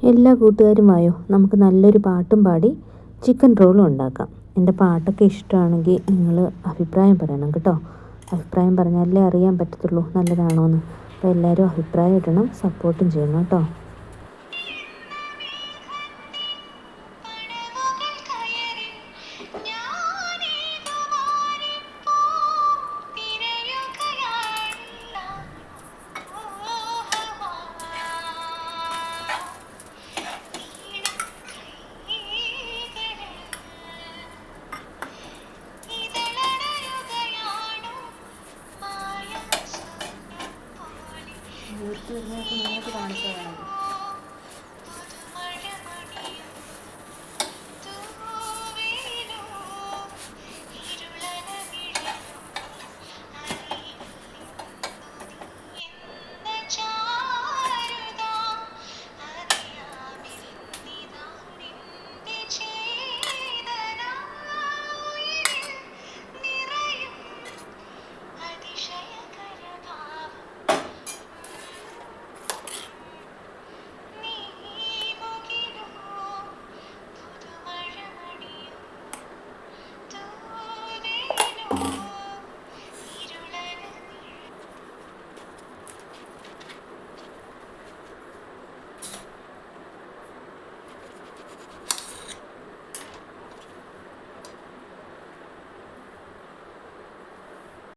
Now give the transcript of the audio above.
എല്ലാ കൂട്ടുകാരും ആയോ, നമുക്ക് നല്ലൊരു പാട്ടും പാടി ചിക്കൻ റോളും ഉണ്ടാക്കാം. എൻ്റെ പാട്ടൊക്കെ ഇഷ്ടമാണെങ്കിൽ നിങ്ങൾ അഭിപ്രായം പറയണം കേട്ടോ. അഭിപ്രായം പറഞ്ഞാലേ അറിയാൻ പറ്റത്തുള്ളൂ നല്ലതാണോ എന്ന്. അപ്പോൾ എല്ലാവരും അഭിപ്രായം ഇടണം, സപ്പോർട്ടും ചെയ്യണം കേട്ടോ.